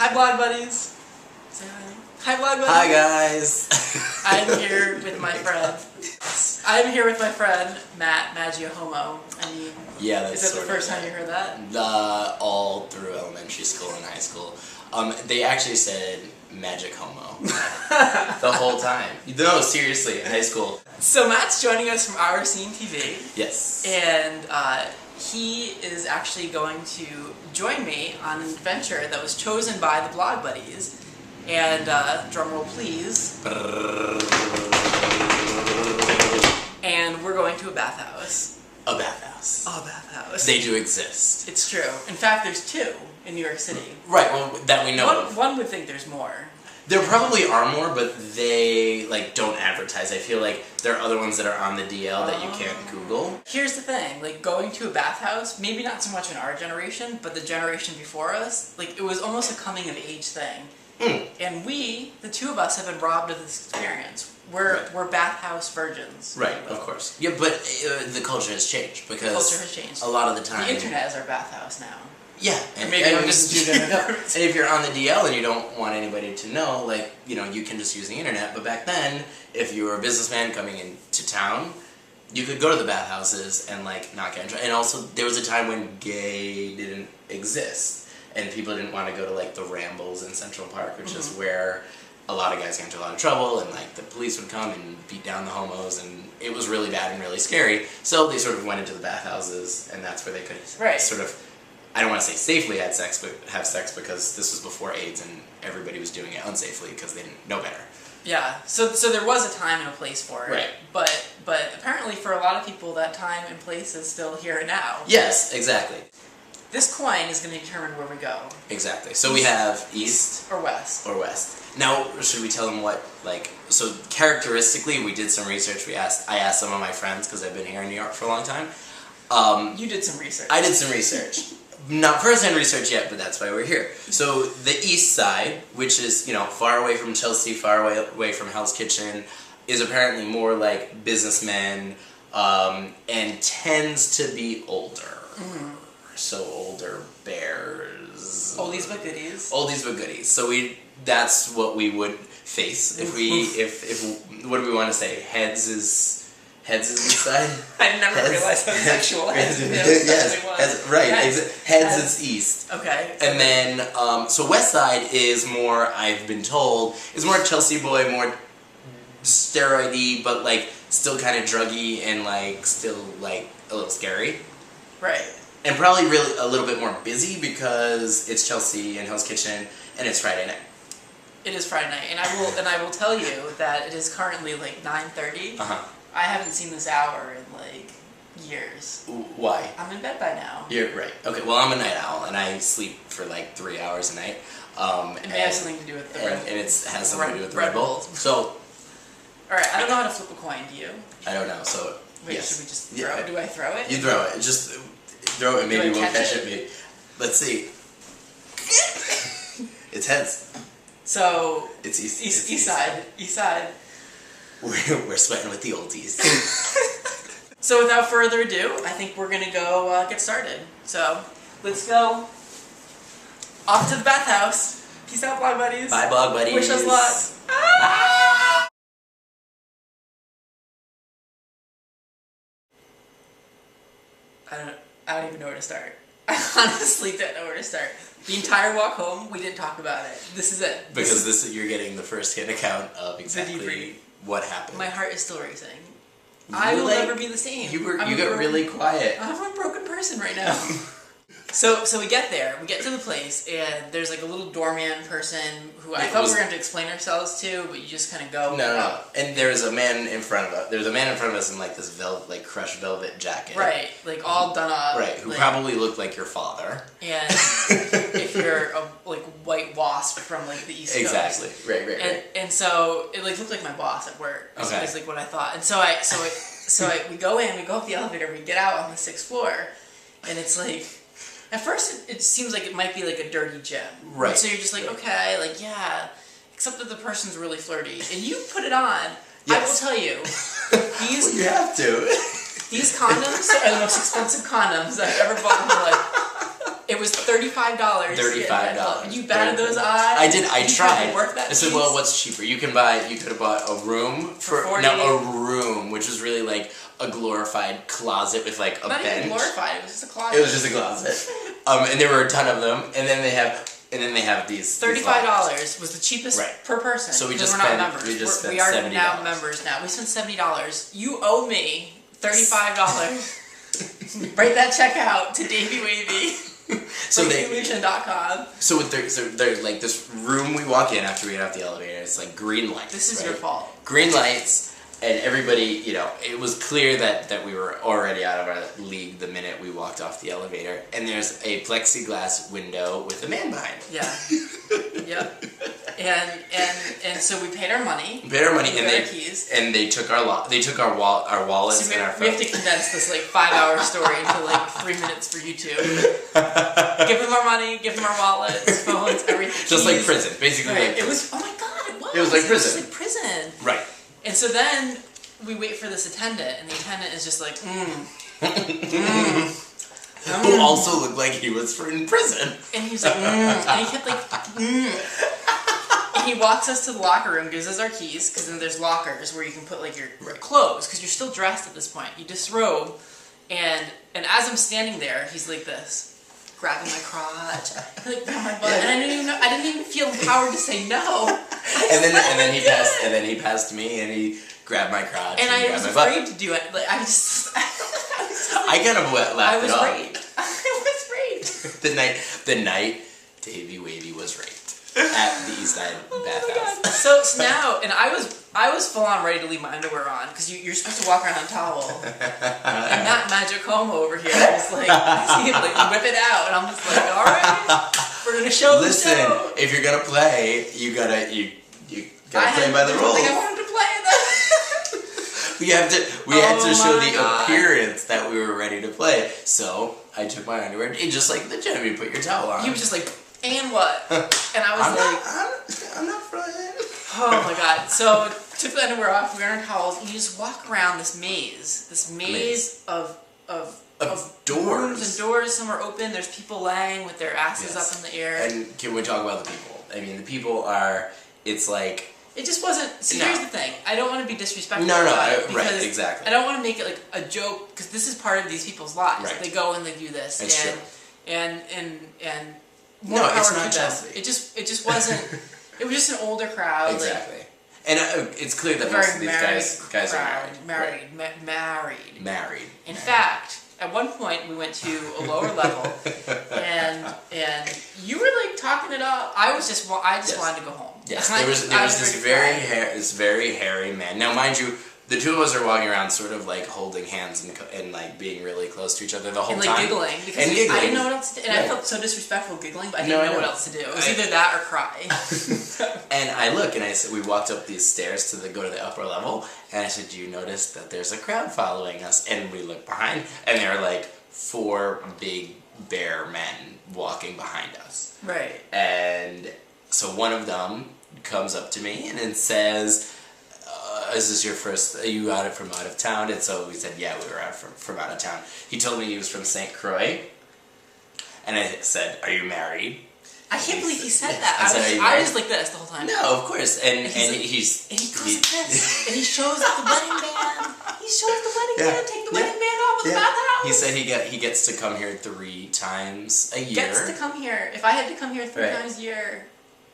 Hi, blog buddies. Say hi. Hi, blog buddies. Hi, guys. I'm here with my friend. Matt Maggiacomo. I mean, yeah, that's is that the first time you heard that? All through elementary school and high school. They actually said Maggiacomo the whole time. No, seriously, in high school. So Matt's joining us from Our Scene TV. Yes. And he is actually going to join me on an adventure that was chosen by the blog buddies. And drumroll please. And we're going to a bathhouse. A bathhouse. A bathhouse. They do exist. It's true. In fact, there's two in New York City. Right, well, that we know of. One would think there's more. There probably are more, but they don't advertise. I feel like there are other ones that are on the DL that you can't Google. Here's the thing, going to a bathhouse, maybe not so much in our generation, but the generation before us, it was almost a coming of age thing. And we, the two of us, have been robbed of this experience. We're bathhouse virgins. Right, of course. Yeah, but the culture has changed because the culture has changed. A lot of the time the internet is our bathhouse now. Yeah, and maybe I'm just doing it. And if you're on the DL and you don't want anybody to know, you can just use the internet. But back then, if you were a businessman coming into town, you could go to the bathhouses and not get in trouble. And also, there was a time when gay didn't exist, and people didn't want to go to the Rambles in Central Park, which is where a lot of guys got into a lot of trouble, and the police would come and beat down the homos, and it was really bad and really scary. So they sort of went into the bathhouses, and that's where they could sort of, I don't want to say safely have sex because this was before AIDS and everybody was doing it unsafely because they didn't know better. Yeah, so there was a time and a place for it. Right. But apparently for a lot of people that time and place is still here and now. Yes, exactly. This coin is going to determine where we go. Exactly. So we have east or west. Or west. Now, should we tell them what, so characteristically, we did some research. I asked some of my friends, because I've been here in New York for a long time. You did some research. I did some research. Not first-hand research yet, but that's why we're here. So the east side, which is, far away from Chelsea, far away from Hell's Kitchen, is apparently more like businessmen, and tends to be older. So older bears. Oldies but goodies. Oldies but goodies. So that's what we would face if what do we want to say? Heads is east side. I never realized how sexual heads was. Yes, right. Heads is east. Okay. And then so west side is more, I've been told, is more Chelsea boy, more steroidy, but still kind of druggy and still a little scary. Right. And probably really a little bit more busy because it's Chelsea and Hell's Kitchen and it's Friday night. It is Friday night, and I will tell you that it is currently 9:30. I haven't sseen this hour in years. Why? I'm in bed by now. You're right. Okay. Well, I'm a night owl and I sleep for 3 hours a night. It may have something to do with the Red Bull. And it has something to do with the Red Bull. So. All right. I don't know how to flip a coin. Do you? I don't know. So. Wait. Yes. Should we just throw it? Do I throw it? You throw it. Just throw it. Maybe we'll catch it. Maybe. Let's see. It's heads. So it's east. East side. East side. We're sweating with the oldies. So without further ado, I think we're gonna go get started. So let's go off to the bathhouse. Peace out, blog buddies. Bye, blog buddies. Wish us luck. Ah! I don't even know where to start. I honestly don't know where to start. The entire walk home, we didn't talk about it. This is it. Because you're getting the first-hand account of exactly what happened. My heart is still racing. I will never be the same. You got really quiet. I'm a broken person right now. So we get there. We get to the place, and there's a little doorman person who I thought we were going to explain ourselves to, but you just kind of go. No. And there's a man in front of us. There's a man in front of us in this crushed velvet jacket. Right, all done up. Right, who probably looked like your father. And if you're a white wasp from the East Coast. Exactly. Right. And so it looked like my boss at work. Okay. So it's what I thought. And so we go in, we go up the elevator, we get out on the 6th floor, and it's at first it seems like it might be a dirty gym. Right. And so you're just okay, yeah, except that the person's really flirty. And you put it on. Yes. I will tell you, well, you have to. These condoms are the most expensive condoms I've ever bought in my life. It was $35. $35. You batted those eyes. I did. I tried. Work that I said, well, what's cheaper? You could have bought a room for a room, which was really like a glorified closet with like a bench. Not even glorified. It was just a closet. It was just a closet. And there were a ton of them, and then they have these. $35 was the cheapest per person. So we just we're spent. not members. We just spent we are $70. now members. Now we spent $70. You owe me $35. Write that check out to Davey Wavey. So illusion.com. So there's like this room we walk in after we get off the elevator. It's like green lights. This is your fault. Green lights, and everybody, it was clear that we were already out of our league the minute we walked off the elevator. And there's a plexiglass window with a man behind it. Yeah. Yep. And so we paid our money. We paid our money, and they keys. And they took our wallets so and our we have to condense this like 5-hour story into like 3 minutes for you two. Give them our money, give them our wallets, phones, everything. Just like prison, basically. Right. It was. Oh my god, it was. It was like prison. It was like prison. Right. And so then we wait for this attendant, and the attendant is just like, Who also looked like he was in prison. And he was like, and he kept like, And he walks us to the locker room, gives us our keys, because then there's lockers where you can put like your clothes, because you're still dressed at this point. You disrobe, and as I'm standing there, he's like this, grabbing my crotch, like grabbing my butt, and I didn't even feel empowered to say no. And then he passed me, and he grabbed my crotch, and I was afraid to do it. Like I kind of laughed it off. I was raped. The night Davey Wavey was raped at the East Side Bathhouse. So now, and I was full on ready to leave my underwear on, because you're supposed to walk around in a towel. And Matt Maggiacomo over here is like, I see him like whip it out, and I'm just like, all right, we're gonna show the show. Listen, if you're gonna play, you gotta play by the rules. I wanted to play that. We had to show the appearance that we were ready to play. So I took my underwear, just like the gym. You put your towel on. He was just like, and what? And I was I'm not flying. Oh my god. So took the underwear off, we were in our towels, and you just walk around this maze of doors. Rooms and doors. Some are open. There's people laying with their asses up in the air. And can we talk about the people? I mean, the people are. It's like. It just wasn't. See, here's the thing. I don't want to be disrespectful. Right, exactly. I don't want to make it like a joke, because this is part of these people's lives. Right. They go and they do this. It's true. And no, it's not just. It just wasn't. It was just an older crowd. Exactly. Like, and it's clear that most of these guys are married. In fact, at one point we went to a lower level, and you were like talking it up. I just wanted to go home. Yes, there was this very hairy man. Now, mind you, the two of us are walking around sort of like holding hands and like being really close to each other the whole time. And like giggling. Because I didn't know what else to do. And I felt so disrespectful giggling, but I didn't know what else to do. It was either that or cry. And I look and I said, we walked up these stairs to go to the upper level, and I said, do you notice that there's a crowd following us? And we look behind, and there are like 4 big bear men walking behind us. Right. And so one of them comes up to me and then says, is this your first, you got it from out of town? And so we said, yeah, we were out from out of town. He told me he was from St. Croix. And I said, are you married? I can't believe he said that. I was like this the whole time. No, of course. And he goes like this. And he shows the wedding band. He shows the wedding band. Take the wedding band off of the bathhouse. He said he gets to come here 3 times a year. Gets to come here. If I had to come here 3 times a year,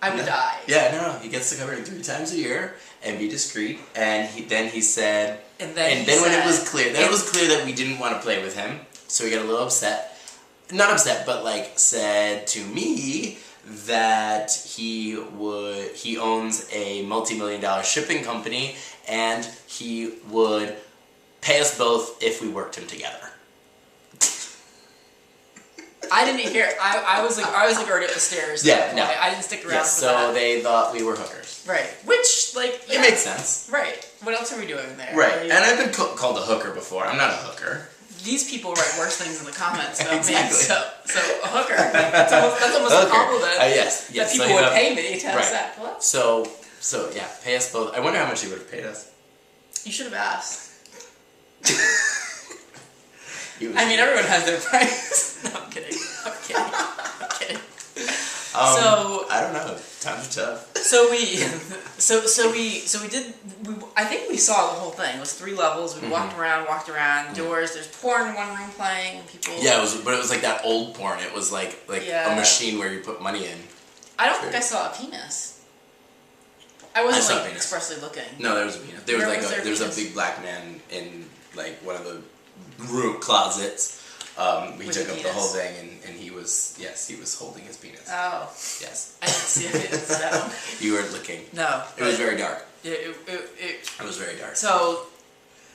I would die. Yeah, no. He gets to come here 3 times a year and be discreet. And then he said, when it was clear that we didn't want to play with him, so he got a little upset. Not upset, but like said to me that he owns a multi-million-dollar shipping company and he would pay us both if we worked him together. I didn't hear. I was like already up the stairs. Yeah, no. I didn't stick around. Yeah, so they thought we were hookers. Right. Which it makes sense. Right. What else are we doing there? Right. And I've been called a hooker before. I'm not a hooker. These people write worse things in the comments about exactly. me. So a hooker. That's almost a compliment. Yes. That people would pay me to have sex. What? So yeah, pay us both. I wonder how much he would have paid us. You should have asked. I mean, everyone has their price. No, I'm kidding. kidding. I don't know. Times are tough. So we did. I think we saw the whole thing. It was 3 levels. We walked around. Doors. There's porn in one room playing. People. Yeah, but it was like that old porn. It was like a machine where you put money in. I don't think I saw a penis. I wasn't like expressly looking. No, there was a penis. There was a big black man in like one of the room closets. We took up the whole thing, and he was holding his penis. Oh. Yes. I didn't see it. So. You weren't looking. No. It was very dark. It was very dark. So,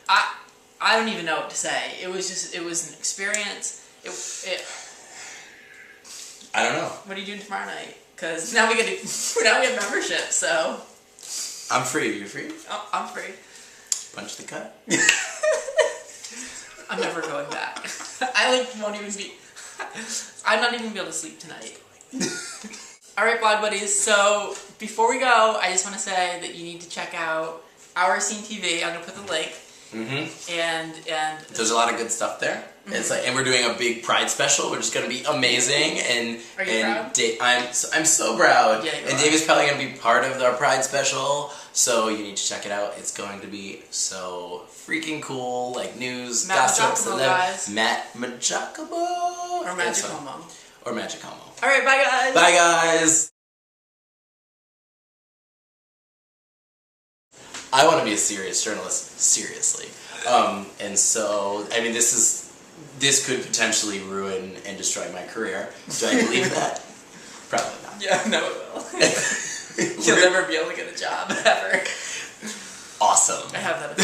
I don't even know what to say. It was an experience. I don't know. What are you doing tomorrow night? Because now we have membership, so. I'm free. You free? Oh, I'm free. Punch the cut. I'm never going back. Won't even be. I'm not even gonna be able to sleep tonight. Alright, Blog Buddies, so before we go, I just want to say that you need to check out Our Scene TV. I'm gonna put the link. And there's a lot of good stuff there. It's and we're doing a big Pride special, which is going to be amazing. And are you proud? I'm so proud. Yeah, and Dave is probably going to be part of our Pride special, so you need to check it out. It's going to be so freaking cool, like news, gossip, Matt Maggiacomo or Maggiacomo. Or Maggiacomo. All right, bye guys. Bye guys. I want to be a serious journalist, seriously. And so, I mean, this could potentially ruin and destroy my career. Do I believe that? Probably not. Yeah, no, it will. You'll never be able to get a job, ever. Awesome. I have that.